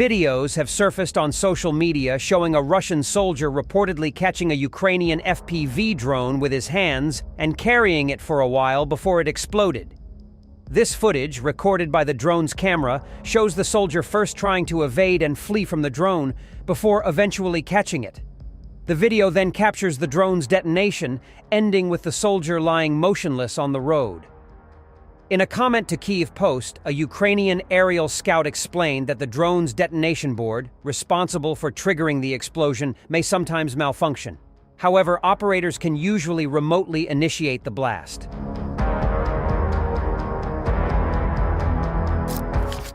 Videos have surfaced on social media showing a Russian soldier reportedly catching a Ukrainian FPV drone with his hands and carrying it for a while before it exploded. This footage, recorded by the drone's camera, shows the soldier first trying to evade and flee from the drone before eventually catching it. The video then captures the drone's detonation, ending with the soldier lying motionless on the road. In a comment to Kyiv Post, a Ukrainian aerial scout explained that the drone's detonation board, responsible for triggering the explosion, may sometimes malfunction. However, operators can usually remotely initiate the blast.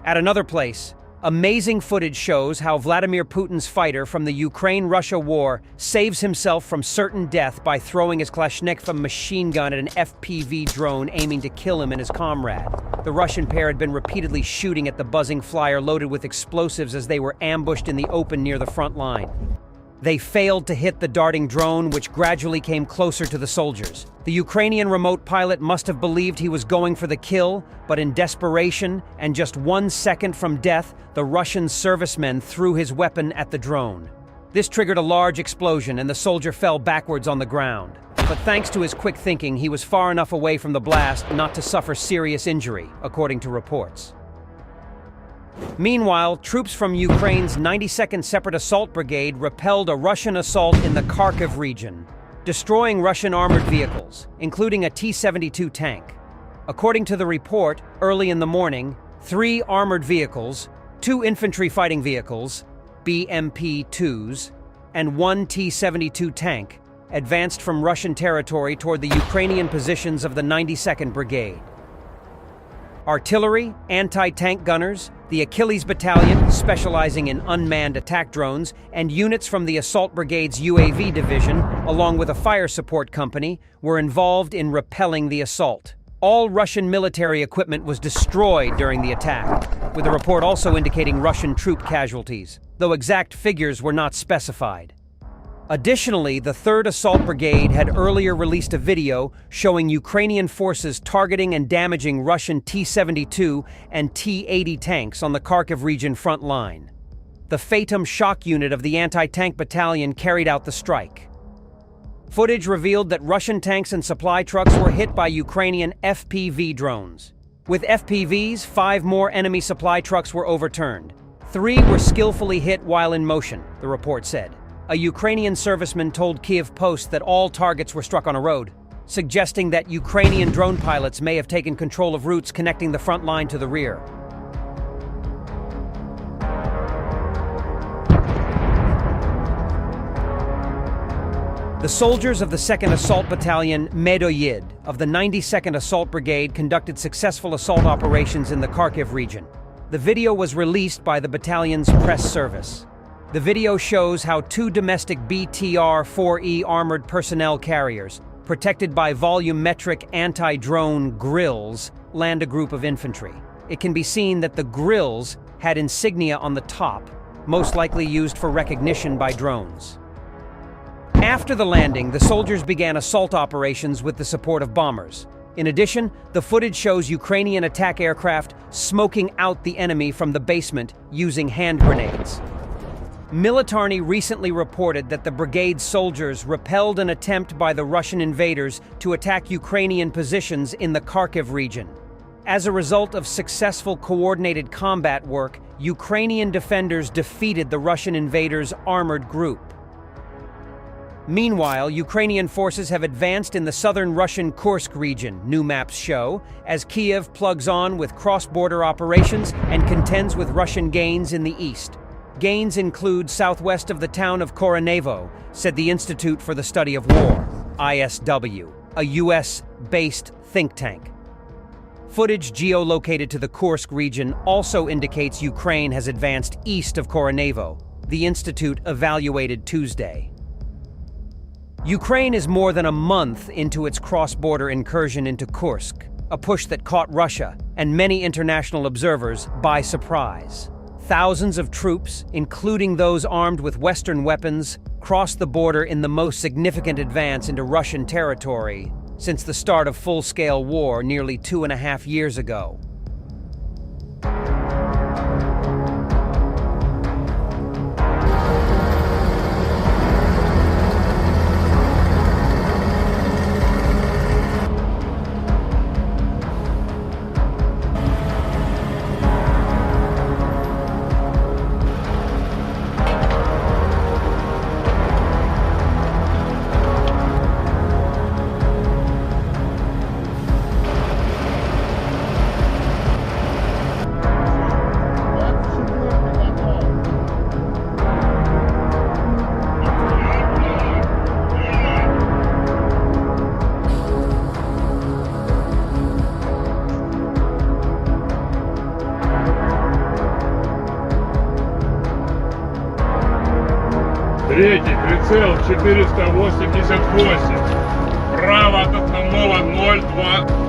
At another place, amazing footage shows how Vladimir Putin's fighter from the Ukraine-Russia war saves himself from certain death by throwing his Kalashnikov machine gun at an FPV drone aiming to kill him and his comrade. The Russian pair had been repeatedly shooting at the buzzing flyer loaded with explosives as they were ambushed in the open near the front line. They failed to hit the darting drone, which gradually came closer to the soldiers. The Ukrainian remote pilot must have believed he was going for the kill, but in desperation, and just 1 second from death, the Russian serviceman threw his weapon at the drone. This triggered a large explosion, and the soldier fell backwards on the ground. But thanks to his quick thinking, he was far enough away from the blast not to suffer serious injury, according to reports. Meanwhile, troops from Ukraine's 92nd Separate Assault Brigade repelled a Russian assault in the Kharkiv region, destroying Russian armored vehicles, including a T-72 tank. According to the report, early in the morning, 3 armored vehicles, 2 infantry fighting vehicles, BMP-2s, and 1 T-72 tank advanced from Russian territory toward the Ukrainian positions of the 92nd Brigade. Artillery, anti-tank gunners, the Achilles Battalion, specializing in unmanned attack drones, and units from the Assault Brigade's UAV division, along with a fire support company, were involved in repelling the assault. All Russian military equipment was destroyed during the attack, with the report also indicating Russian troop casualties, though exact figures were not specified. Additionally, the 3rd Assault Brigade had earlier released a video showing Ukrainian forces targeting and damaging Russian T-72 and T-80 tanks on the Kharkiv region front line. The Phantom shock unit of the anti-tank battalion carried out the strike. Footage revealed that Russian tanks and supply trucks were hit by Ukrainian FPV drones. With FPVs, 5 more enemy supply trucks were overturned. 3 were skillfully hit while in motion, the report said. A Ukrainian serviceman told Kyiv Post that all targets were struck on a road, suggesting that Ukrainian drone pilots may have taken control of routes connecting the front line to the rear. The soldiers of the 2nd Assault Battalion Medoyid of the 92nd Assault Brigade conducted successful assault operations in the Kharkiv region. The video was released by the battalion's press service. The video shows how 2 domestic BTR-4E armored personnel carriers, protected by volumetric anti-drone grills, land a group of infantry. It can be seen that the grills had insignia on the top, most likely used for recognition by drones. After the landing, the soldiers began assault operations with the support of bombers. In addition, the footage shows Ukrainian attack aircraft smoking out the enemy from the basement using hand grenades. Militarny recently reported that the brigade's soldiers repelled an attempt by the Russian invaders to attack Ukrainian positions in the Kharkiv region. As a result of successful coordinated combat work, Ukrainian defenders defeated the Russian invaders' armored group. Meanwhile, Ukrainian forces have advanced in the southern Russian Kursk region, new maps show, as Kyiv plugs on with cross-border operations and contends with Russian gains in the east. Gains include southwest of the town of Korenevo, said the Institute for the Study of War, ISW, a US-based think tank. Footage geolocated to the Kursk region also indicates Ukraine has advanced east of Korenevo, the Institute evaluated Tuesday. Ukraine is more than a month into its cross-border incursion into Kursk, a push that caught Russia and many international observers by surprise. Thousands of troops, including those armed with Western weapons, crossed the border in the most significant advance into Russian territory since the start of full-scale war nearly 2.5 years ago. прицел 488. Право от 1.02.